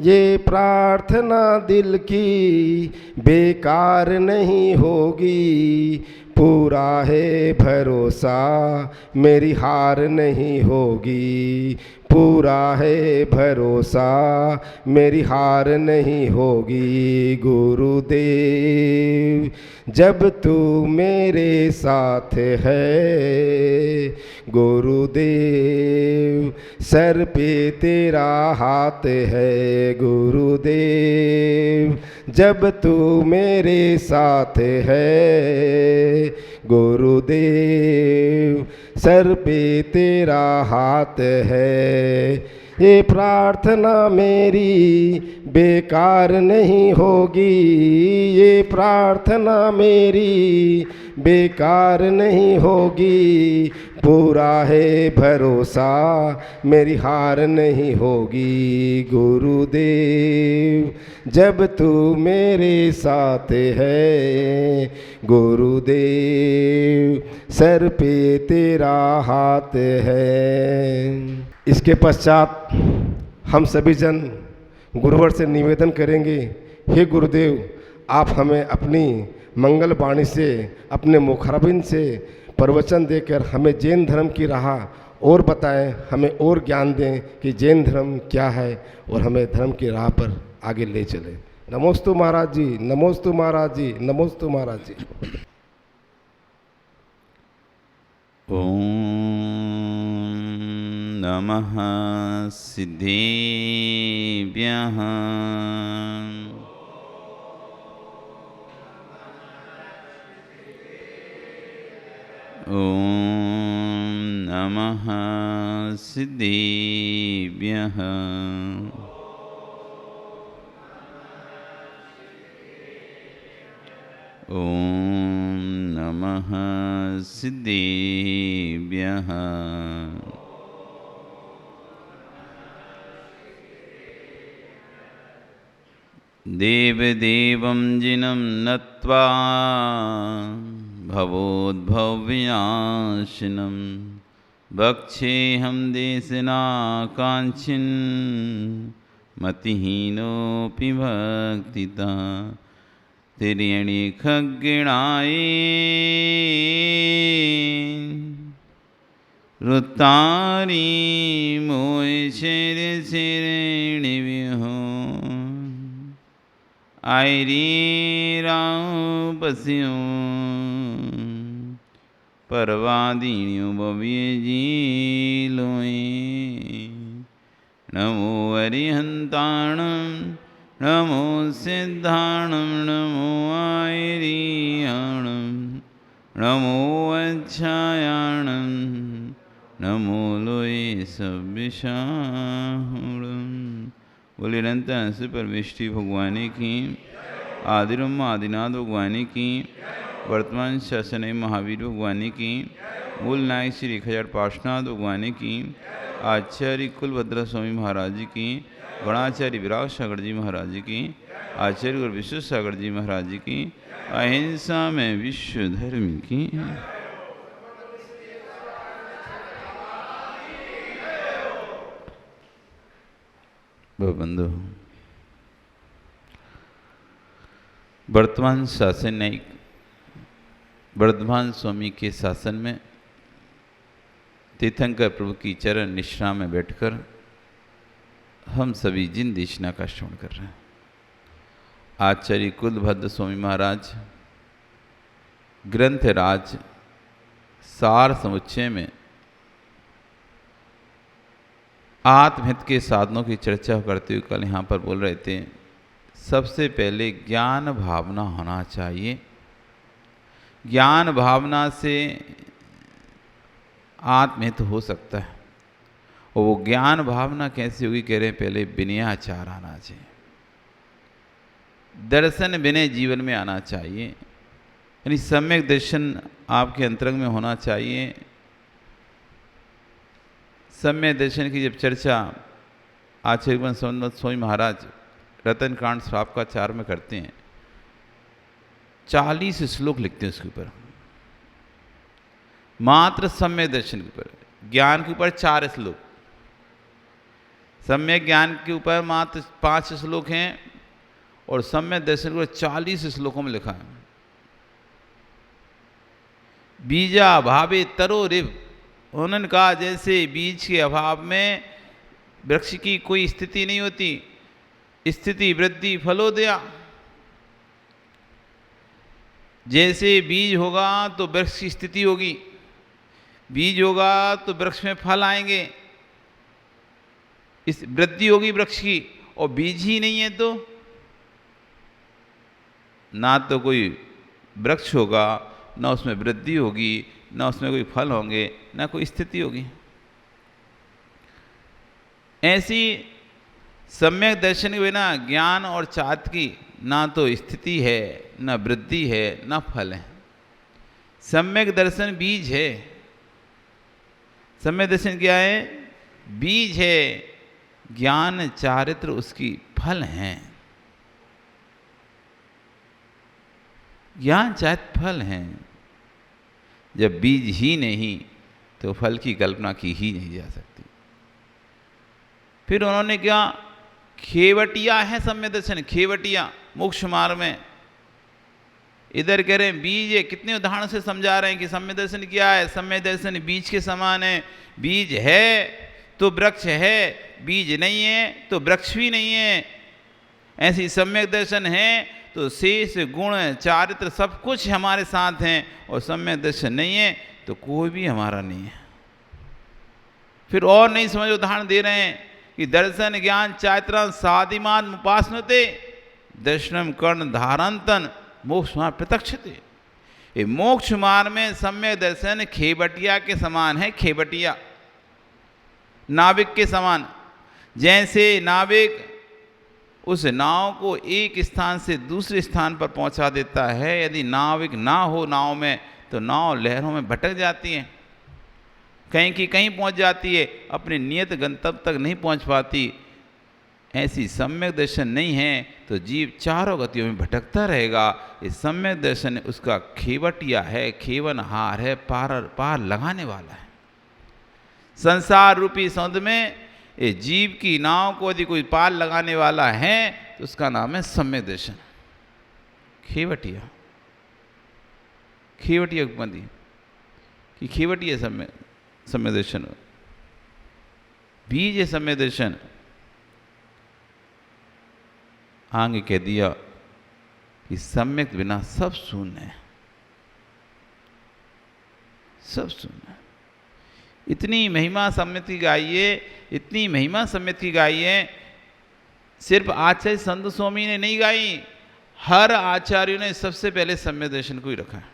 ये प्रार्थना दिल की बेकार नहीं होगी, पूरा है भरोसा मेरी हार नहीं होगी, पूरा है भरोसा मेरी हार नहीं होगी। गुरुदेव जब तू मेरे साथ है, गुरुदेव सर पे तेरा हाथ है, गुरुदेव जब तू मेरे साथ है, गुरुदेव सर पे तेरा हाथ है। ये प्रार्थना मेरी बेकार नहीं होगी, ये प्रार्थना मेरी बेकार नहीं होगी, पूरा है भरोसा मेरी हार नहीं होगी। गुरुदेव जब तू मेरे साथ है, गुरुदेव सर पे तेरा हाथ है। इसके पश्चात हम सभी जन गुरुवर से निवेदन करेंगे, हे गुरुदेव आप हमें अपनी मंगल वाणी से, अपने मुखारबिंद से प्रवचन देकर हमें जैन धर्म की राह और बताएं, हमें और ज्ञान दें कि जैन धर्म क्या है और हमें धर्म की राह पर आगे ले चले। नमोस्तु महाराज जी, नमोस्तु महाराज जी, नमोस्तु महाराज जी। ओम नमः सिद्धेभ्यः। ओम नमः सिद्धेभ्यः। ओम नमः सिद्धेभ्यः। देवदेवं जिनं नत्वा भवोद्भवविनाशिनं भक्षेऽहं देशनाकाङ्क्षिन् मतिहीनोऽपि भक्तिता तिर्यणि खग्गिणाय रुत्तारी मोय शेर शेरेणि विहो आयरी राव पस्यो परवादीण्यो भव्य जीलोय। नमो हरिहन्ताणं नमो सिद्धाणं नमो आयरीयाणं नमो अच्छायाणं नमो लोये सव्यसाहुणं। बोले अनंत हंस परमेष्टि भगवान की, आदिरम आदिनाथ भगवान की, वर्तमान शासन महावीर भगवान की, मूल नायक श्री 1000 पार्श्वनाथ भगवान की, आचार्य कुलभद्र स्वामी महाराज की, गणाचार्य विराग सागर जी महाराज की, आचार्य गुरु विश्व सागर जी महाराज की, अहिंसा में विश्व धर्म की। बंधु, वर्तमान शासन न्यायिक वर्धमान स्वामी के शासन में तीर्थंकर प्रभु की चरण निश्रा में बैठकर हम सभी जिन देशना का श्रवण कर रहे हैं। आचार्य कुलभद्र स्वामी महाराज ग्रंथराज सार समुच्चय में आत्महित के साधनों की चर्चा करते हुए कल यहाँ पर बोल रहे थे, सबसे पहले ज्ञान भावना होना चाहिए। ज्ञान भावना से आत्महित हो सकता है। और वो ज्ञान भावना कैसे होगी, कह रहे हैं पहले विनयाचार आना चाहिए, दर्शन विनय जीवन में आना चाहिए, यानी सम्यक दर्शन आपके अंतरंग में होना चाहिए। सम्यक दर्शन की जब चर्चा आचार्य स्वामी महाराज रतन कांड श्राप का 4 में करते हैं, 40 श्लोक लिखते हैं उसके ऊपर, मात्र सम्यक दर्शन के ऊपर, ज्ञान के ऊपर 4 श्लोक। सम्यक ज्ञान के ऊपर मात्र 5 श्लोक हैं और सम्यक दर्शन को 40 श्लोकों में लिखा है। बीजा भावे तरो रिव, उन्होंने कहा जैसे बीज के अभाव में वृक्ष की कोई स्थिति नहीं होती, स्थिति वृद्धि फलोदया। जैसे बीज होगा तो वृक्ष की स्थिति होगी, बीज होगा तो वृक्ष में फल आएंगे, इस वृद्धि होगी वृक्ष की। और बीज ही नहीं है तो ना तो कोई वृक्ष होगा, ना उसमें वृद्धि होगी, ना उसमें कोई फल होंगे, ना कोई स्थिति होगी। ऐसी सम्यक दर्शन के बिना ज्ञान और चात की ना तो स्थिति है, ना वृद्धि है, ना फल है। सम्यक दर्शन बीज है। सम्यक दर्शन क्या है? बीज है। ज्ञान चारित्र उसकी फल हैं। ज्ञान चारित्र फल हैं। जब बीज ही नहीं तो फल की कल्पना की ही नहीं जा सकती। फिर उन्होंने क्या, खेवटिया है सम्यक दर्शन, खेवटिया मोक्ष मार्ग में। इधर कह रहे हैं बीज है, कितने उदाहरण से समझा रहे हैं कि सम्यक दर्शन क्या है। सम्यक दर्शन बीज के समान है। बीज है तो वृक्ष है, बीज नहीं है तो वृक्ष भी नहीं है। ऐसी सम्यक दर्शन है तो शेष गुण चारित्र सब कुछ हमारे साथ हैं, और सम्यक दर्शन नहीं है तो कोई भी हमारा नहीं है। फिर और नहीं समझ उदाहरण दे रहे हैं कि दर्शन ज्ञान चारित्र साधिमान उपासनते दर्शनम कर्ण धारंतन मोक्ष मार्ग प्रत्यक्षते। ये मोक्ष मार्ग में सम्यक दर्शन खेवटिया के समान है। खेवटिया नाविक के समान। जैसे नाविक उस नाव को एक स्थान से दूसरे स्थान पर पहुंचा देता है, यदि नाविक ना हो नाव में तो नाव लहरों में भटक जाती है, कहीं की कहीं पहुंच जाती है, अपने नियत गंतव्य तक नहीं पहुंच पाती। ऐसी सम्यक दर्शन नहीं है तो जीव चारों गतियों में भटकता रहेगा। इस सम्यक दर्शन उसका खेवटिया है, खेवनहार है, पार लगाने वाला है। संसार रूपी समुद्र में ये जीव की नाव को यदि कोई पार लगाने वाला है तो उसका नाम है सम्यक दर्शन। खेवटिया, खेवटिया उपमति कि खेवटिया सम्यक दर्शन, बीज है सम्यक दर्शन। आगे कह दिया कि सम्यक बिना सब शून्य है, सब शून्य है। इतनी महिमा सम्यक की गाइए, इतनी महिमा सम्यक की गाइए, सिर्फ आचार्य संत स्वामी ने नहीं गाई, हर आचार्यों ने सबसे पहले सम्यक दर्शन को ही रखा है।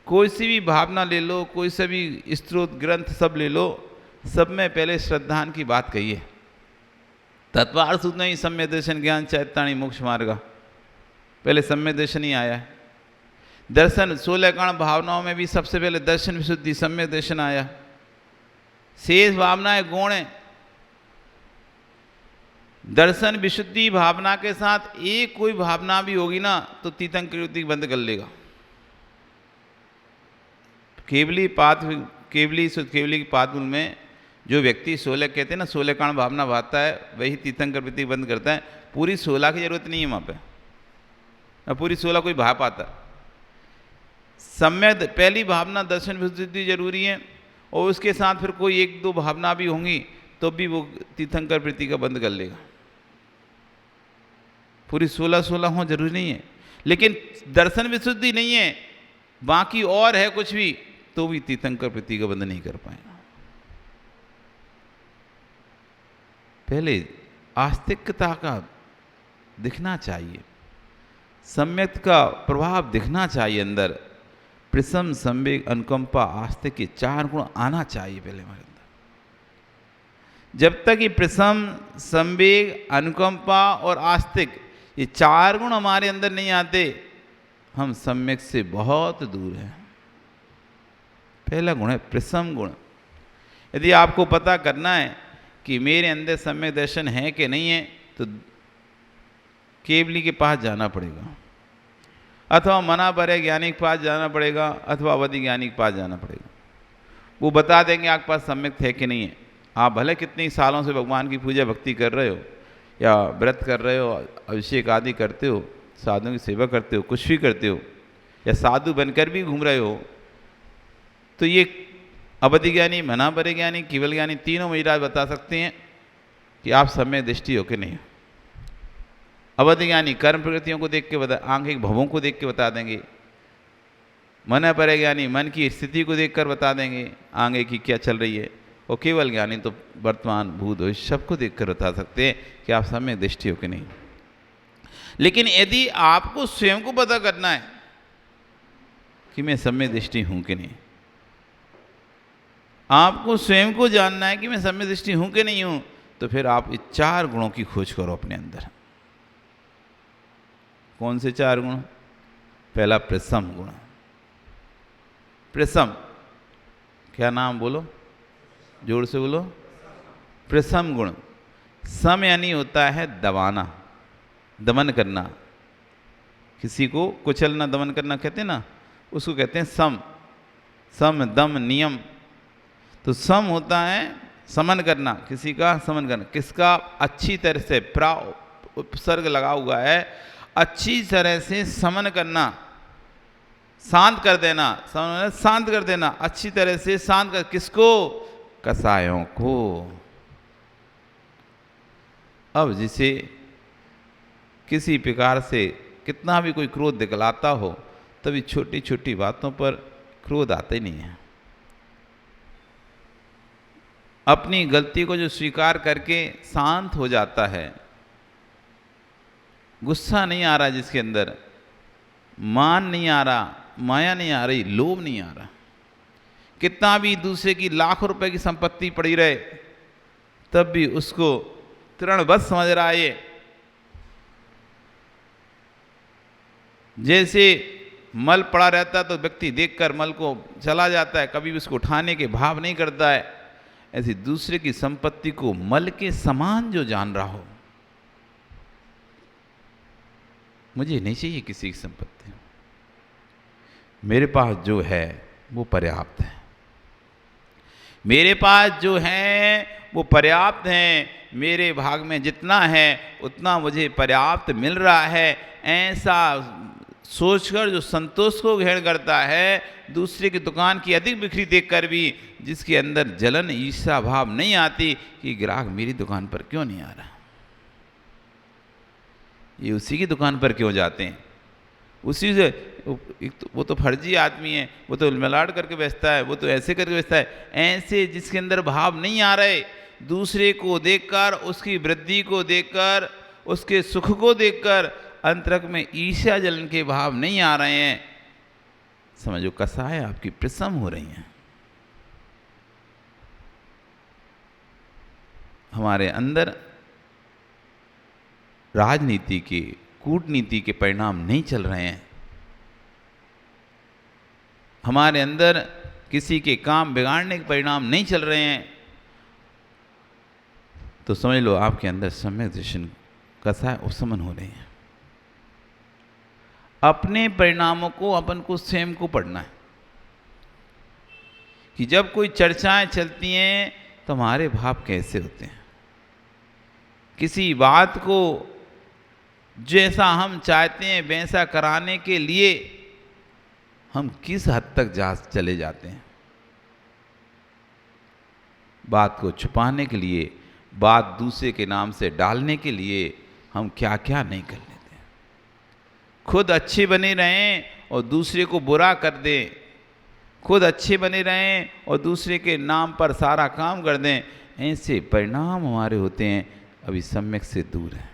कोई सी भी भावना ले लो, कोई सा भी स्त्रोत ग्रंथ सब ले लो, सब में पहले श्रद्धान की बात कही है। तत्वार्थ सूत्र नहीं, सम्यक दर्शन ज्ञान चैताणी मोक्ष मार्ग, पहले सम्यक दर्शन ही आया है। दर्शन 16 कण भावनाओं में भी सबसे पहले दर्शन विशुद्धि सम्यक दर्शन आया। शेष भावनाएं गौण है। दर्शन विशुद्धि भावना के साथ एक कोई भावना भी होगी ना तो तीर्थंकर वृत्ति बंद कर लेगा। केवली की पातमूल में जो व्यक्ति 16 कहते हैं ना, 16 कण भावना भाता है, वही तीर्थंकर वृत्ति बंद करता है। पूरी 16 की जरूरत नहीं है वहाँ पे, ना पूरी 16 कोई भाव पाता। सम्यक पहली भावना दर्शन विशुद्धि जरूरी है, और उसके साथ फिर कोई एक दो भावना भी होंगी तो भी वो तीर्थंकर वृत्ति का बंद कर लेगा। पूरी 16 हो जरूरी नहीं है। लेकिन दर्शन विशुद्धि नहीं है, बाकी और है कुछ भी, तो भी तीर्थंकर वृत्ति का बंद नहीं कर पाएगा। पहले आस्तिकता का दिखना चाहिए, सम्यक का प्रभाव दिखना चाहिए अंदर। प्रसम, संवेग, अनुकंपा, आस्तिक के 4 गुण आना चाहिए पहले हमारे अंदर। जब तक ये प्रसम, संवेग, अनुकंपा और आस्तिक ये 4 गुण हमारे अंदर नहीं आते, हम सम्यक से बहुत दूर हैं। पहला गुण है प्रसम गुण। यदि आपको पता करना है कि मेरे अंदर सम्यक दर्शन है कि नहीं है, तो केवली के पास जाना पड़ेगा, अथवा मना परे ज्ञानी के पास जाना पड़ेगा, अथवा अवधि ज्ञानी के पास जाना पड़ेगा। वो बता देंगे आपके पास सम्यक है कि नहीं है। आप भले कितने सालों से भगवान की पूजा भक्ति कर रहे हो या व्रत कर रहे हो, अभिषेक आदि करते हो, साधुओं की सेवा करते हो, कुछ भी करते हो, या साधु बनकर भी घूम रहे हो, तो ये अवधि ज्ञानी, मनापरे ज्ञानी, केवल ज्ञानी तीनों महाराज बता सकते हैं कि आप समय दृष्टि हो कि नहीं। अवधि ज्ञानी कर्म प्रकृतियों को देख के बता, आंखिक भवों को देख के बता देंगे। मनापरे ज्ञानी मन की स्थिति को देखकर बता देंगे आगे की क्या चल रही है। और केवल ज्ञानी तो वर्तमान भूत भविष्य सबको देखकर बता सकते हैं कि आप समय दृष्टि हो कि नहीं। लेकिन यदि आपको स्वयं को पता करना है कि मैं समय दृष्टि हूं कि नहीं, आपको स्वयं को जानना है कि मैं समय दृष्टि हूं कि नहीं हूं, तो फिर आप इस 4 गुणों की खोज करो अपने अंदर। कौन से 4 गुण? पहला प्रसम गुण। प्रसम, क्या नाम बोलो, जोर से बोलो। प्रसम गुण। सम यानी होता है दबाना, दमन करना। किसी को कुचलना, दमन करना कहते हैं ना, उसको कहते हैं सम। सम दम नियम। तो सम होता है समन करना, किसी का समन करना। किसका? अच्छी तरह से, प्रा उपसर्ग लगा हुआ है, अच्छी तरह से समन करना, शांत कर देना। शांत कर देना, अच्छी तरह से शांत कर। किसको? कसायों को। अब जिसे किसी प्रकार से कितना भी कोई क्रोध दिखलाता हो, तभी छोटी छोटी बातों पर क्रोध आता ही नहीं है। अपनी गलती को जो स्वीकार करके शांत हो जाता है, गुस्सा नहीं आ रहा जिसके अंदर, मान नहीं आ रहा, माया नहीं आ रही, लोभ नहीं आ रहा। कितना भी दूसरे की लाखों रुपए की संपत्ति पड़ी रहे, तब भी उसको तृणवत समझ रहा है। ये जैसे मल पड़ा रहता है तो व्यक्ति देखकर मल को चला जाता है, कभी भी उसको उठाने के भाव नहीं करता है। ऐसी दूसरे की संपत्ति को मल के समान जो जान रहा हो, मुझे नहीं चाहिए किसी की संपत्ति, मेरे पास जो है वो पर्याप्त है, मेरे पास जो है वो पर्याप्त है, मेरे भाग में जितना है उतना मुझे पर्याप्त मिल रहा है। ऐसा सोचकर जो संतोष को ग्रहण करता है, दूसरे की दुकान की अधिक बिक्री देखकर भी जिसके अंदर जलन ईर्ष्या भाव नहीं आती कि ग्राहक मेरी दुकान पर क्यों नहीं आ रहा, ये उसी की दुकान पर क्यों जाते हैं, उसी से वो तो फर्जी आदमी है, वो तो मिलाड़ करके बेचता है, वो तो ऐसे करके बेचता है। ऐसे जिसके अंदर भाव नहीं आ रहे, दूसरे को देखकर, उसकी वृद्धि को देखकर, उसके सुख को देखकर अंतरक में ईर्ष्या जलन के भाव नहीं आ रहे हैं, समझो कसाय आपकी प्रसम हो रही हैं। हमारे अंदर राजनीति के, कूटनीति के परिणाम नहीं चल रहे हैं, हमारे अंदर किसी के काम बिगाड़ने के परिणाम नहीं चल रहे हैं, तो समझ लो आपके अंदर सम्यक दर्शन कसाय उपशमन हो रहे हैं। अपने परिणामों को अपन को स्वयं को पढ़ना है कि जब कोई चर्चाएं चलती हैं तो हमारे भाव कैसे होते हैं, किसी बात को जैसा हम चाहते हैं वैसा कराने के लिए हम किस हद तक चले जाते हैं, बात को छुपाने के लिए, बात दूसरे के नाम से डालने के लिए हम क्या क्या नहीं कर लेते हैं। खुद अच्छे बने रहें और दूसरे को बुरा कर दें, खुद अच्छे बने रहें और दूसरे के नाम पर सारा काम कर दें, ऐसे परिणाम हमारे होते हैं। अभी सम्यक से दूर है,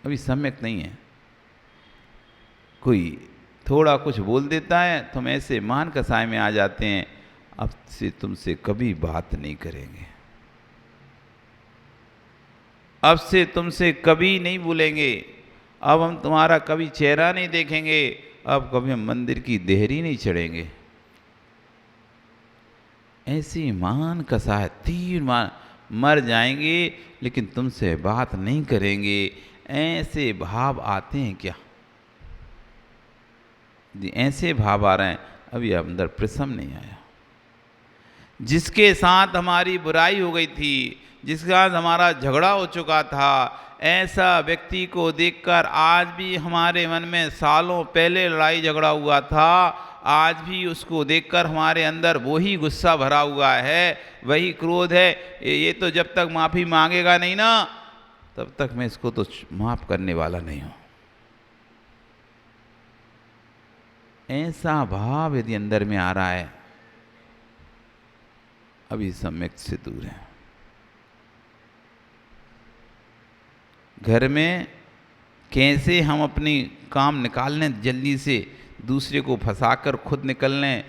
अभी सम्यक नहीं है। कोई थोड़ा कुछ बोल देता है तो हम ऐसे मान कसाय में आ जाते हैं, अब से तुमसे कभी बात नहीं करेंगे, अब से तुमसे कभी नहीं भूलेंगे, अब हम तुम्हारा कभी चेहरा नहीं देखेंगे, अब कभी हम मंदिर की देहरी नहीं चढ़ेंगे। ऐसी मान कसाय, तीर मान, मर जाएंगे लेकिन तुमसे बात नहीं करेंगे, ऐसे भाव आते हैं क्या? ऐसे भाव आ रहे हैं, अभी अंदर प्रसम नहीं आया। जिसके साथ हमारी बुराई हो गई थी, जिसके साथ हमारा झगड़ा हो चुका था, ऐसा व्यक्ति को देखकर आज भी हमारे मन में सालों पहले लड़ाई झगड़ा हुआ था, आज भी उसको देखकर हमारे अंदर वही गुस्सा भरा हुआ है, वही क्रोध है। ये तो जब तक माफ़ी मांगेगा नहीं ना, तब तक मैं इसको तो माफ़ करने वाला नहीं हूँ। ऐसा भाव यदि अंदर में आ रहा है, अभी सम्यक से दूर है। घर में कैसे हम अपनी काम निकाल लें जल्दी से, दूसरे को फंसाकर खुद निकल लें,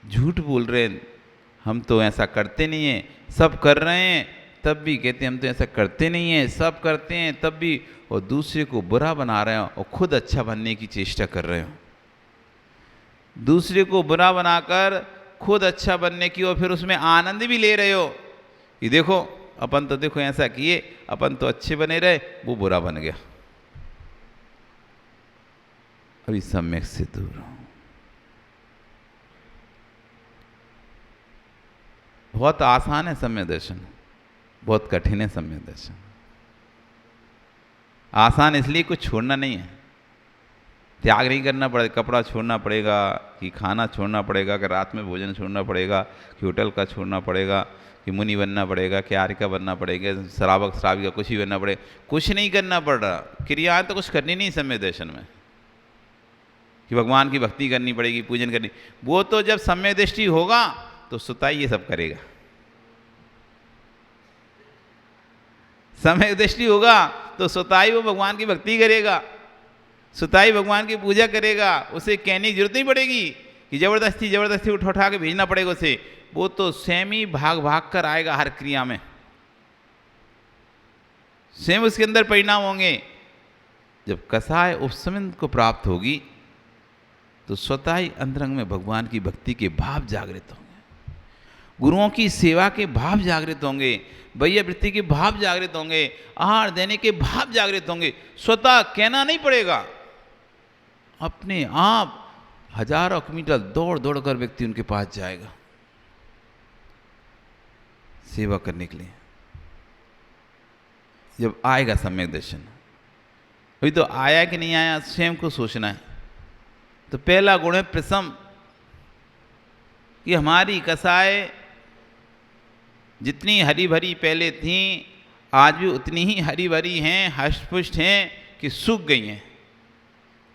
झूठ बोल रहे हैं, हम तो ऐसा करते नहीं हैं, सब कर रहे हैं तब भी कहते हैं हम तो ऐसा करते नहीं हैं, सब करते हैं तब भी, और दूसरे को बुरा बना रहे हो और खुद अच्छा बनने की चेष्टा कर रहे हो। दूसरे को बुरा बनाकर खुद अच्छा बनने की और फिर उसमें आनंद भी ले रहे हो कि देखो अपन तो देखो ऐसा किए, अपन तो अच्छे बने रहे, वो बुरा बन गया। अभी सम्यक से दूर हो। बहुत आसान है सम्यक दर्शन, बहुत कठिन है सम्यक दर्शन। आसान इसलिए कुछ छोड़ना नहीं है, त्याग नहीं करना पड़ेगा, कपड़ा छोड़ना पड़ेगा कि खाना छोड़ना पड़ेगा, कि रात में भोजन छोड़ना पड़ेगा, कि होटल का छोड़ना पड़ेगा, कि मुनि बनना पड़ेगा, कि आर्य का बनना पड़ेगा, श्रावक श्राविका कुछ ही बनना पड़ेगा। कुछ नहीं करना पड़ रहा, क्रियाएं तो कुछ करनी नहीं सम्यक दर्शन में, कि भगवान की भक्ति करनी पड़ेगी, पूजन करनी, वो तो जब सम्यक दृष्टि होगा तो सुताई ये सब करेगा। सम्यक दृष्टि होगा तो सुताई वो भगवान की भक्ति करेगा, सुताई भगवान की पूजा करेगा, उसे कहने की जरूरत नहीं पड़ेगी कि जबरदस्ती उठा के भेजना पड़ेगा उसे, वो तो स्वयं ही भाग भाग कर आएगा हर क्रिया में, स्वयं उसके अंदर परिणाम होंगे। जब कसाय उपशमन को प्राप्त होगी तो स्वतः ही अंतरंग में भगवान की भक्ति के भाव जागृत होंगे, गुरुओं की सेवा के भाव जागृत होंगे, वैयावृत्ति के भाव जागृत होंगे, आहार देने के भाव जागृत होंगे। स्वतः कहना नहीं पड़ेगा, अपने आप हजारों किलोमीटर दौड़ दौड़ कर व्यक्ति उनके पास जाएगा सेवा करने के लिए। जब आएगा सम्यक दर्शन, अभी तो आया कि नहीं आया स्वयं को सोचना है। तो पहला गुण है प्रसम, कि हमारी कसाय जितनी हरी भरी पहले थी आज भी उतनी ही हरी भरी हैं, हष्टपुष्ट हैं कि सूख गई हैं।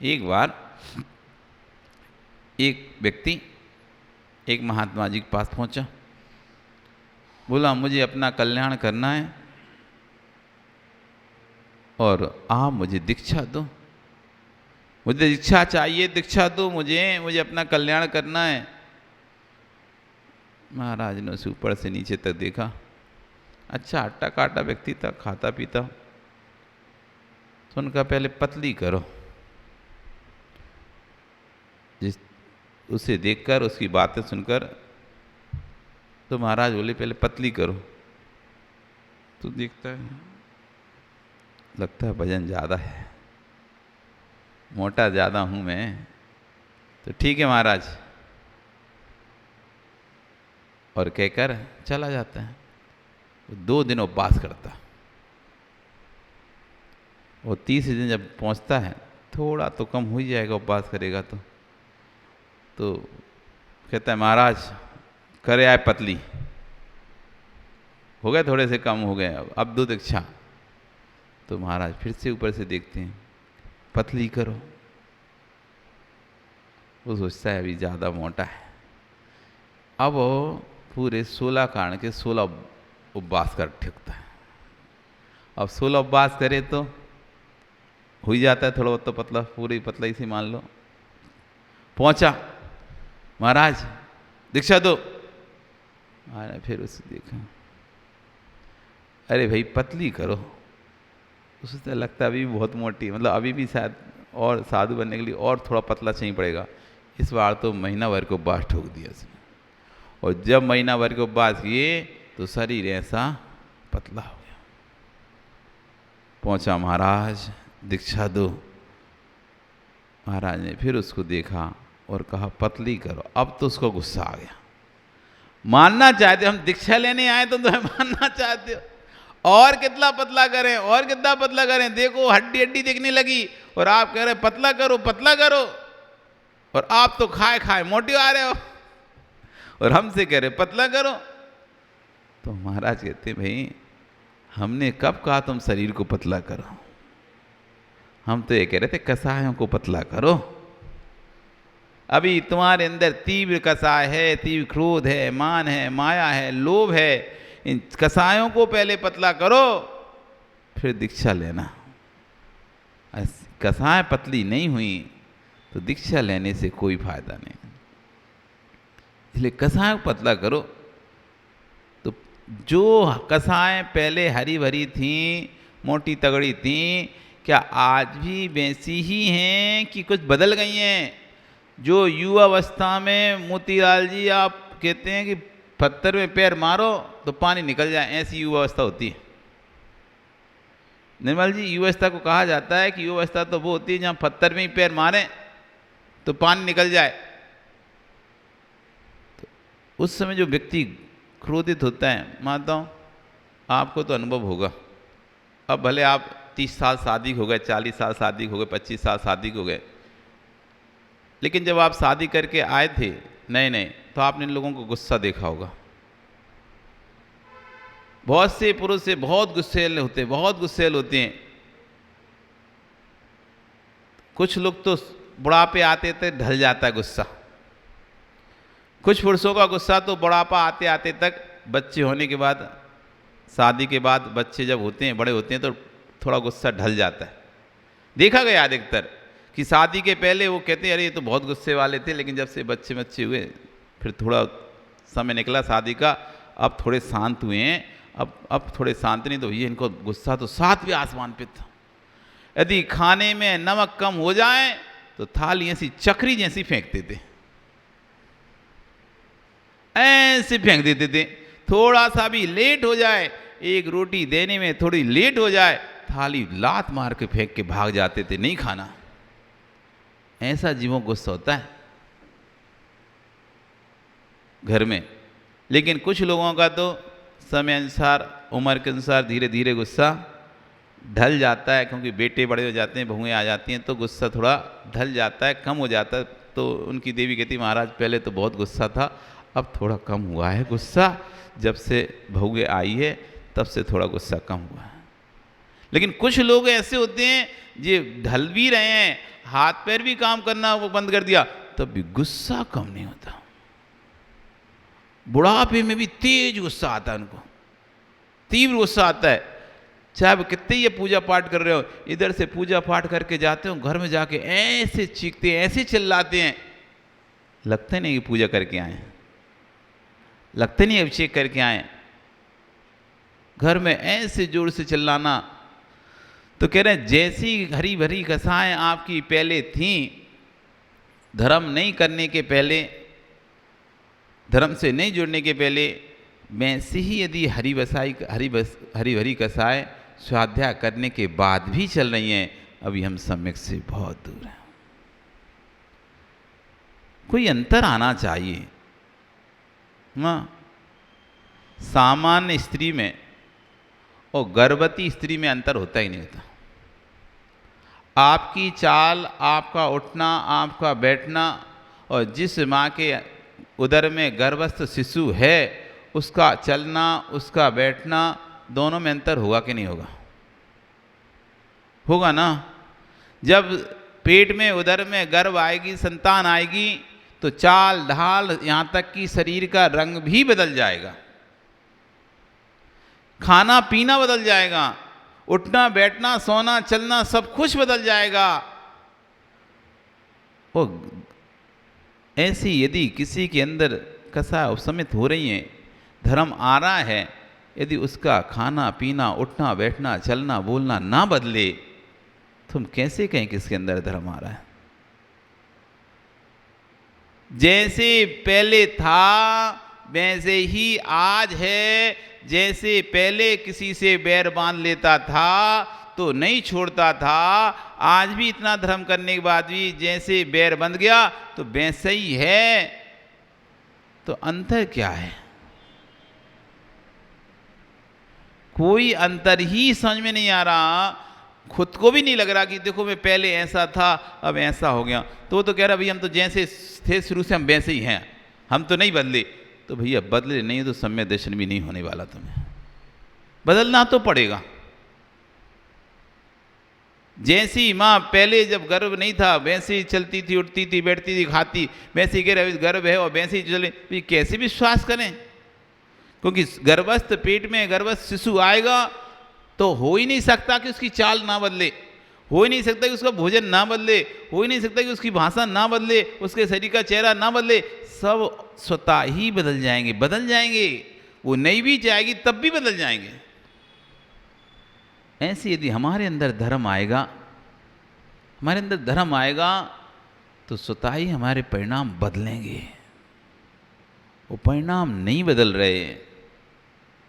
एक बार एक व्यक्ति एक महात्मा जी के पास पहुंचा, बोला मुझे अपना कल्याण करना है और आप मुझे दीक्षा दो, मुझे दीक्षा चाहिए, दीक्षा दो मुझे अपना कल्याण करना है। महाराज ने उसे ऊपर से नीचे तक देखा, अच्छा आटा काटा व्यक्ति था, खाता पीता, तो उनका पहले पतली करो। जिस उसे देखकर उसकी बातें सुनकर तो महाराज बोले पहले पतली करो। तो देखता है लगता है वजन ज़्यादा है, मोटा ज़्यादा हूँ मैं, तो ठीक है महाराज, और कहकर चला जाता है। वो 2 दिन उपवास करता, वो 30 दिन जब पहुंचता है थोड़ा तो कम हो ही जाएगा, उपवास करेगा तो कहता है महाराज करे आए पतली, हो गए थोड़े से कम हो गए, अब दूध इच्छा। तो महाराज फिर से ऊपर से देखते हैं पतली करो, वो सोचता है अभी ज़्यादा मोटा है। अब वो पूरे 16 कारण के 16 उपवास कर ठेकता है। अब 16 उपवास करे तो हो ही जाता है थोड़ा बहुत तो पतला, पूरी पतला ही से मान लो। पहुंचा महाराज दीक्षा दो, मैंने फिर उसे देखा, अरे भाई पतली करो। उससे लगता है अभी भी बहुत मोटी, मतलब अभी भी शायद और साधु बनने के लिए और थोड़ा पतला चाहिए पड़ेगा। इस बार तो महीना भर को उपवास ठोक दिया उसने, और जब महीना भर को उपवास किए तो शरीर ऐसा पतला हो गया। पहुंचा महाराज दीक्षा दो। महाराज ने फिर उसको देखा, और कहा पतली करो। अब तो उसको गुस्सा आ गया, मानना चाहते हम दीक्षा लेने आए तो तुम्हें मानना चाहते हो, और कितना पतला करें, और कितना पतला करें, देखो हड्डी हड्डी दिखने लगी, और आप कह रहे पतला करो पतला करो, और आप तो खाए खाए मोटे आ रहे हो, और हमसे कह रहे पतला करो। तो महाराज कहते भाई हमने कब कहा तुम शरीर को पतला करो, हम तो ये कह रहे थे कसायों को पतला करो। अभी तुम्हारे अंदर तीव्र कसाय है, तीव्र क्रोध है, मान है, माया है, लोभ है, इन कसायों को पहले पतला करो फिर दीक्षा लेना। कसाय पतली नहीं हुई तो दीक्षा लेने से कोई फायदा नहीं, इसलिए कसाय को पतला करो। तो जो कसाय पहले हरी भरी थी, मोटी तगड़ी थी, क्या आज भी वैसी ही हैं कि कुछ बदल गई हैं? जो युवा अवस्था में मोतीलाल जी आप कहते हैं कि पत्थर में पैर मारो तो पानी निकल जाए, ऐसी युवा अवस्था होती है। निर्मल जी, युवा अवस्था को कहा जाता है कि युवा अवस्था तो वो होती है जहाँ पत्थर में ही पैर मारें तो पानी निकल जाए। तो उस समय जो व्यक्ति क्रोधित होता है, मानता हूँ आपको तो अनुभव होगा, अब भले आप 30 साल शादी हो गए, 40 साल शादी हो गए, 25 साल शादी हो गए, लेकिन जब आप शादी करके आए थे नए नए तो आपने इन लोगों को गुस्सा देखा होगा। बहुत से पुरुष से बहुत गुस्सेल होते हैं, बहुत गुस्सेल होते हैं। कुछ लोग तो बुढ़ापे आते थे ढल जाता है गुस्सा, कुछ पुरुषों का गुस्सा तो बुढ़ापा आते आते तक, बच्चे होने के बाद, शादी के बाद बच्चे जब होते हैं, बड़े होते हैं तो थोड़ा गुस्सा ढल जाता है। देखा गया अधिकतर कि शादी के पहले वो कहते हैं अरे ये तो बहुत गुस्से वाले थे, लेकिन जब से बच्चे बच्चे हुए फिर थोड़ा समय निकला शादी का, अब थोड़े शांत हुए हैं। अब थोड़े शांत नहीं तो ये इनको गुस्सा तो 7वें आसमान पे था। यदि खाने में नमक कम हो जाए तो थाली ऐसी चक्री जैसी फेंकते थे, ऐसे फेंक देते थे। थोड़ा सा भी लेट हो जाए, एक रोटी देने में थोड़ी लेट हो जाए, थाली लात मार के फेंक के भाग जाते थे, नहीं खाना। ऐसा जीवों को गुस्सा होता है घर में। लेकिन कुछ लोगों का तो समय अनुसार, उम्र के अनुसार धीरे धीरे गुस्सा ढल जाता है, क्योंकि बेटे बड़े हो जाते हैं, बहुएं आ जाती हैं, तो गुस्सा थोड़ा ढल जाता है, कम हो जाता है। तो उनकी देवी कहती महाराज पहले तो बहुत गुस्सा था, अब थोड़ा कम हुआ है गुस्सा, जब से बहुएं आई है तब से थोड़ा गुस्सा कम हुआ है। लेकिन कुछ लोग ऐसे होते हैं ये ढल भी रहे हैं, हाथ पैर भी काम करना वो बंद कर दिया, तब भी गुस्सा कम नहीं होता। बुढ़ापे में भी तेज गुस्सा आता है उनको, तीव्र गुस्सा आता है। चाहे वो कितने ये पूजा पाठ कर रहे हो, इधर से पूजा पाठ करके जाते हो, घर में जाके ऐसे चीखते हैं, ऐसे चिल्लाते हैं, लगते नहीं कि पूजा करके आए, लगते नहीं अभिषेक करके आए। घर में ऐसे जोर से चिल्लाना, तो कह रहे हैं जैसी हरी भरी कसाएं आपकी पहले थीं, धर्म नहीं करने के पहले, धर्म से नहीं जुड़ने के पहले, वैसे ही यदि हरी भरी कसाएं स्वाध्याय करने के बाद भी चल रही हैं, अभी हम सम्यक से बहुत दूर हैं। कोई अंतर आना चाहिए। हाँ, सामान्य स्त्री में और गर्भवती स्त्री में अंतर होता ही नहीं होता। आपकी चाल, आपका उठना, आपका बैठना, और जिस माँ के उदर में गर्भस्थ शिशु है उसका चलना, उसका बैठना, दोनों में अंतर होगा कि नहीं होगा? होगा ना। जब पेट में, उदर में गर्भ आएगी, संतान आएगी, तो चाल ढाल, यहाँ तक कि शरीर का रंग भी बदल जाएगा, खाना पीना बदल जाएगा, उठना बैठना, सोना चलना, सब कुछ बदल जाएगा। वो ऐसी यदि किसी के अंदर कसा उपसमित हो रही है, धर्म आ रहा है, यदि उसका खाना पीना, उठना बैठना, चलना बोलना ना बदले, तुम कैसे कहें किसके अंदर धर्म आ रहा है? जैसे पहले था वैसे ही आज है। जैसे पहले किसी से बैर बांध लेता था तो नहीं छोड़ता था, आज भी इतना धर्म करने के बाद भी जैसे बैर बंध गया तो वैसे ही है। तो अंतर क्या है? कोई अंतर ही समझ में नहीं आ रहा, खुद को भी नहीं लग रहा कि देखो मैं पहले ऐसा था अब ऐसा हो गया। तो वो तो कह रहा भाई हम तो जैसे थे शुरू से हम वैसे ही हैं, हम तो नहीं बदले। तो भैया बदले नहीं तो सम्यक दर्शन भी नहीं होने वाला, तुम्हें बदलना तो पड़ेगा। जैसी माँ पहले जब गर्भ नहीं था वैसे ही चलती थी, उठती थी, बैठती थी, खाती, वैसे ही कह रहे गर्भ है और वैसे ही चले, तो कैसे विश्वास करें? क्योंकि गर्भस्थ पेट में गर्भस्थ शिशु आएगा तो हो ही नहीं सकता कि उसकी चाल ना बदले, हो ही नहीं सकता कि उसका भोजन ना बदले, हो ही नहीं सकता कि उसकी भाषा ना बदले, उसके शरीर का चेहरा ना बदले। सब स्वतः ही बदल जाएंगे, बदल जाएंगे। वो नहीं भी जाएगी तब भी बदल जाएंगे। ऐसे यदि हमारे अंदर धर्म आएगा, हमारे अंदर धर्म आएगा तो स्वतः ही हमारे परिणाम बदलेंगे। वो परिणाम नहीं बदल रहे,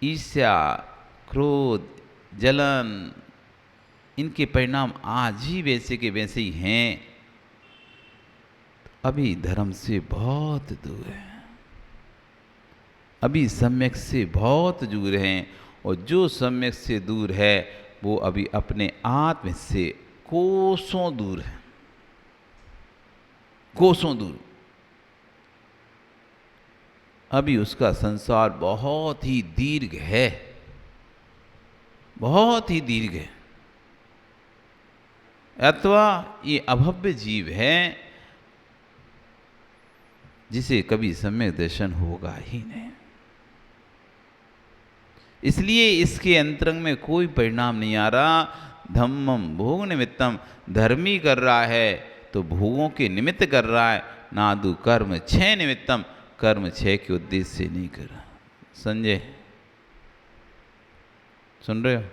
ईर्ष्या, क्रोध, जलन, इनके परिणाम आज ही वैसे के वैसे ही हैं। अभी धर्म से बहुत दूर है, अभी सम्यक से बहुत दूर हैं। और जो सम्यक से दूर है वो अभी अपने आत्म से कोसों दूर है, कोसों दूर। अभी उसका संसार बहुत ही दीर्घ है, बहुत ही दीर्घ है। अथवा ये अभव्य जीव है जिसे कभी सम्यक दर्शन होगा ही नहीं। इसलिए इसके अंतरंग में कोई परिणाम नहीं आ रहा। धम्मम भोग निमित्तम, धर्मी कर रहा है तो भोगों के निमित्त कर रहा है। नादु कर्म छह निमित्तम, कर्म छह के उद्देश्य से नहीं कर रहा। संजय सुन रहे हो?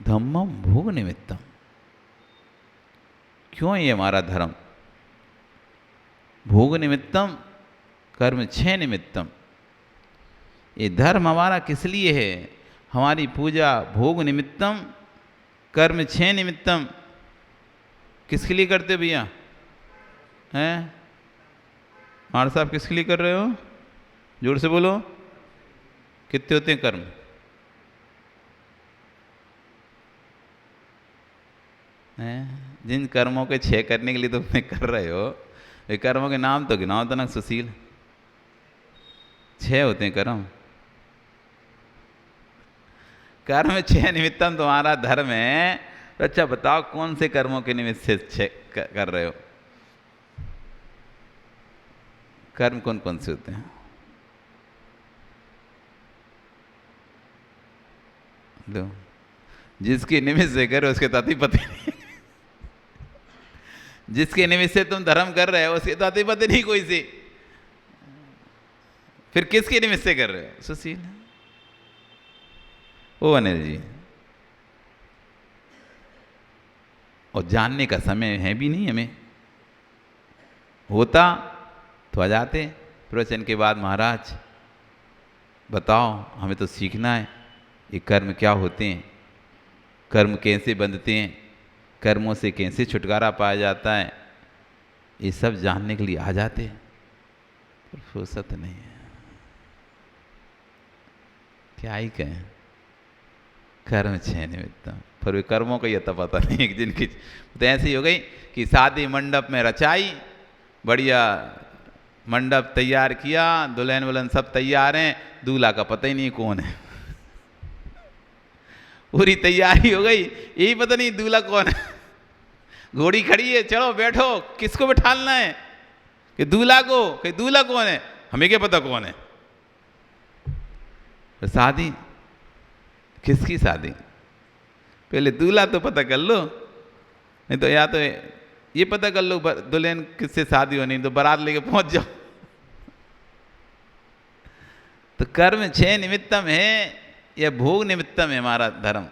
धम्मम भोग निमित्तम, क्यों ये हमारा धर्म? भोग निमित्तम, कर्म छह निमित्तम। ये धर्म हमारा किस लिए है? हमारी पूजा भोग निमित्तम, कर्म छह निमित्तम। किसके लिए करते हो भैया? हैं मार साहब, किसके लिए कर रहे हो? जोर से बोलो। कितने होते हैं कर्म? हैं जिन कर्मों के छह करने के लिए तुम कर रहे हो, वे कर्मों के नाम तो गिनाओ तो ना सुशील। छह होते हैं कर्म। कर्म छह निमित्तम तुम्हारा धर्म है। तो अच्छा बताओ कौन से कर्मों के निमित्त से छह कर रहे हो? कर्म कौन कौन से होते हैं? लो, जिसके निमित्त से करो उसके ताती पति नहीं। जिसके निमित्त से तुम धर्म कर रहे हो उसके ताती पति नहीं कोई सी। फिर किसके निमित्त से कर रहे हो? सुशील। ओ अनिल जी, और जानने का समय है भी नहीं हमें। होता तो आ जाते प्रवचन के बाद, महाराज बताओ हमें तो सीखना है ये कर्म क्या होते हैं, कर्म कैसे बंधते हैं, कर्मों से कैसे छुटकारा पाया जाता है, ये सब जानने के लिए आ जाते हैं। पर फुर्सत नहीं है, क्या ही कहें। कर्म छह निमित्त, पर वे कर्मों का ये तो पता नहीं। एक दिन की तो ऐसी हो गई कि शादी मंडप में रचाई, बढ़िया मंडप तैयार किया, दुल्हन वुल्हन सब तैयार हैं, दूल्हा का पता ही नहीं कौन है। पूरी तैयारी हो गई, यही पता नहीं दूल्हा कौन है। घोड़ी खड़ी है, चलो बैठो, किसको बैठालना है? कि दूल्हा को, कि दूल्हा कौन है? हमें क्या पता कौन है। तो शादी किसकी शादी? पहले दूल्हा तो पता कर लो, नहीं तो या तो ये पता कर लो दुल्हन किससे शादी होनी, तो बारात लेके पहुंच जाओ। तो कर्म छह निमित्तम है या भोग निमित्तम है हमारा धर्म?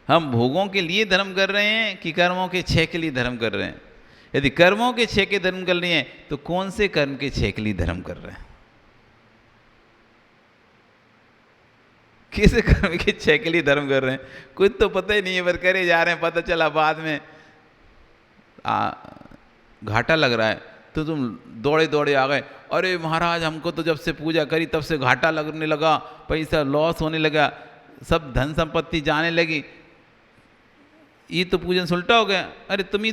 हम भोगों के लिए धर्म कर रहे हैं कि कर्मों के छह के लिए धर्म कर रहे हैं? यदि कर्मों के छह के धर्म कर रहे हैं तो कौन से कर्म के छह के लिए धर्म कर रहे हैं? किस कर्म की इच्छा के लिए धर्म कर रहे हैं, कुछ तो पता ही नहीं है, बस करे जा रहे हैं। पता चला बाद में घाटा लग रहा है तो तुम दौड़े दौड़े आ गए, अरे महाराज हमको तो जब से पूजा करी तब से घाटा लगने लगा, पैसा लॉस होने लगा, सब धन संपत्ति जाने लगी, ये तो पूजन उल्टा हो गया। अरे तुमने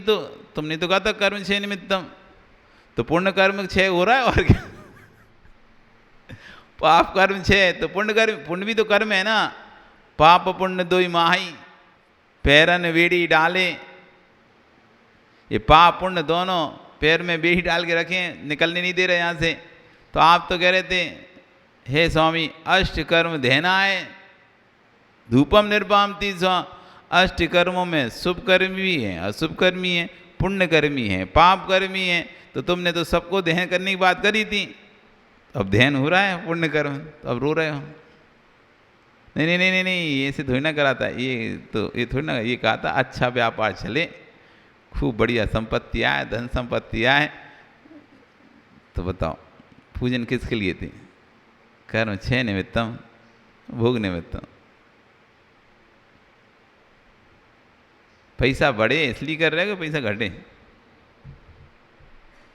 तो कहा था कर्म क्षय निमित्तम, तो पुण्य कर्म क्षय हो रहा है और क्या। पाप कर्म क्षय तो पुण्य भी तो कर्म है ना। पाप पुण्य दो ही माही पैरन वेड़ी डाले, ये पाप पुण्य दोनों पैर में बेड़ी डाल के रखे, निकलने नहीं दे रहे यहाँ से। तो आप तो कह रहे थे हे स्वामी अष्ट कर्म ध्यानाय धूपम निर्वापति स्व, अष्ट कर्मों में शुभ कर्म भी है, अशुभ कर्मी है, पुण्य कर्मी है, पाप कर्मी है। तो तुमने तो सबको ध्यान करने की बात करी थी, अब ध्यान हो रहा है पुण्य कर्म, तो अब रो रहे हो। नहीं नहीं नहीं नहीं नहीं, ये ऐसे थोड़ी ना कराता, ये थोड़ी ना, ये कहा था अच्छा व्यापार चले, खूब बढ़िया संपत्ति आए, धन संपत्ति आए। तो बताओ पूजन किसके लिए थी? कर्म क्षय निमित्तम भोग निमित्तम। पैसा बढ़े इसलिए कर रहे हो, पैसा घटे?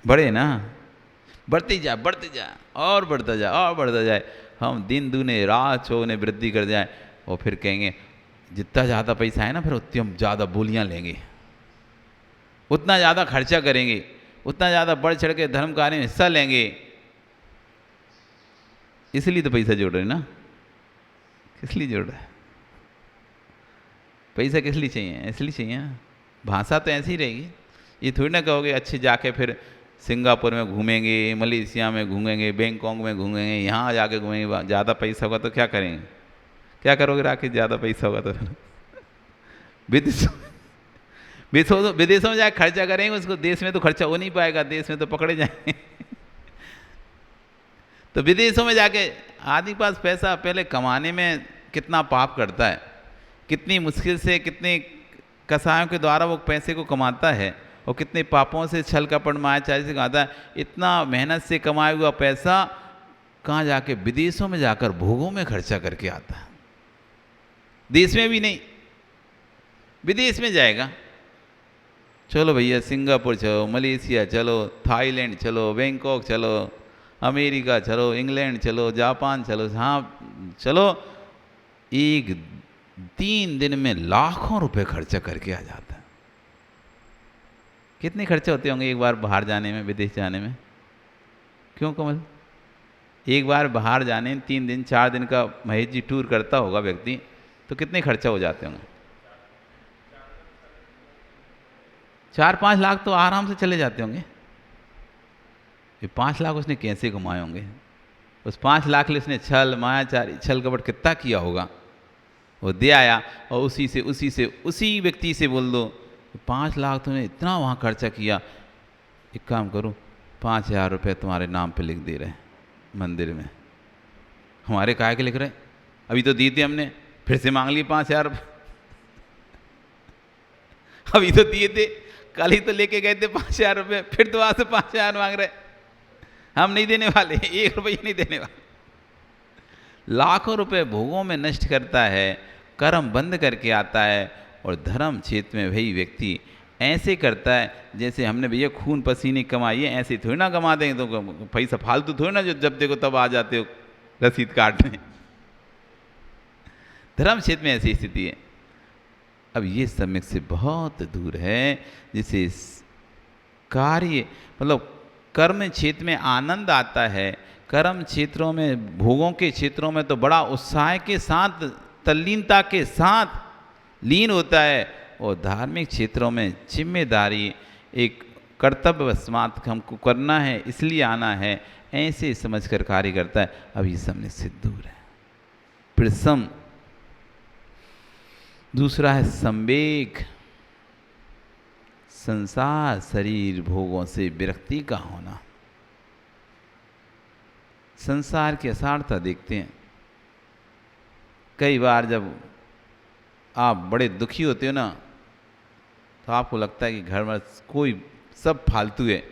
बढ़े ना, बढ़ते जा और बढ़ता जा और बढ़ता जाए, हम दिन दूने रात चौगुने वृद्धि कर जाए। और फिर कहेंगे जितना ज़्यादा पैसा है ना, फिर उतनी हम ज़्यादा बोलियाँ लेंगे, उतना ज़्यादा खर्चा करेंगे, उतना ज़्यादा बढ़ चढ़ के धर्म कार्य में हिस्सा लेंगे। इसलिए तो पैसा जोड़ रहे ना, किस लिए जोड़ रहा है पैसा? किस लिए चाहिए? इसलिए चाहिए ना। भाषा तो ऐसी ही रहेगी, ये थोड़ी ना कहोगे अच्छे जाके फिर सिंगापुर में घूमेंगे, मलेशिया में घूमेंगे, बैंकॉक में घूमेंगे, यहाँ जाके घूमेंगे, ज़्यादा पैसा होगा तो क्या करेंगे? क्या करोगे राकेश ज़्यादा पैसा होगा तो? विदेशों में जाके खर्चा करेंगे, उसको देश में तो खर्चा हो नहीं पाएगा, देश में तो पकड़े जाएंगे। तो विदेशों में जाके आदमी के पास पैसा पहले कमाने में कितना पाप करता है, कितनी मुश्किल से, कितने कसायों के द्वारा वो पैसे को कमाता है, और कितने पापों से छल कपट माया चारी से कमाता है। इतना मेहनत से कमाया हुआ पैसा कहाँ जाके विदेशों में जाकर भोगों में खर्चा करके आता है। देश में भी नहीं, विदेश में जाएगा। चलो भैया सिंगापुर चलो, मलेशिया चलो, थाईलैंड चलो, बैंकॉक चलो, अमेरिका चलो, इंग्लैंड चलो, जापान चलो, हाँ चलो, 3 दिन में लाखों रुपए खर्चा करके आ जाता है। कितने खर्चे होते होंगे एक बार बाहर जाने में, विदेश जाने में? क्यों कमल? एक बार बाहर जाने 3 दिन 4 दिन का महेश जी टूर करता होगा व्यक्ति, तो कितने खर्चा हो जाते होंगे? 4-5 लाख तो आराम से चले जाते होंगे। ये 5 लाख उसने कैसे कमाए होंगे? उस 5 लाख के लिए उसने छल मायाचारी छल कपट कितना किया होगा। वो दे आया और उसी व्यक्ति से बोल दो 5 लाख तुमने इतना वहाँ खर्चा किया, एक काम करो 5,000 रुपये तुम्हारे नाम पे लिख दे रहे हैं मंदिर में। हमारे काहे के लिख रहे? अभी तो दिए थे हमने, फिर से मांग लिए 5,000 रुपये। अभी तो दिए थे, कल ही तो लेके गए थे 5,000 रुपये, फिर तो वहाँ से 5,000 मांग रहे। हम नहीं देने वाले, 1 रुपये नहीं देने वाले। लाखों रुपए भोगों में नष्ट करता है, कर्म बंद करके आता है, और धर्म क्षेत्र में वही व्यक्ति ऐसे करता है जैसे हमने भैया खून पसीने कमाई है, ऐसे थोड़ी ना कमा देंगे, तो पैसा फालतू थोड़ी ना जो जब देखो तब आ जाते हो रसीद काटने। धर्म क्षेत्र में ऐसी स्थिति है। अब ये सम्यक से बहुत दूर है, जिसे कार्य मतलब कर्म क्षेत्र में आनंद आता है, कर्म क्षेत्रों में भोगों के क्षेत्रों में तो बड़ा उत्साह के साथ तल्लीनता के साथ लीन होता है, और धार्मिक क्षेत्रों में जिम्मेदारी एक कर्तव्य वस्मात हमको करना है इसलिए आना है, ऐसे समझकर कार्य करता है। अब ये सम्यक से दूर है। प्रसम दूसरा है संवेग, संसार शरीर भोगों से विरक्ति का होना। संसार की असारता देखते हैं। कई बार जब आप बड़े दुखी होते हो ना, तो आपको लगता है कि घर में कोई सब फालतू है,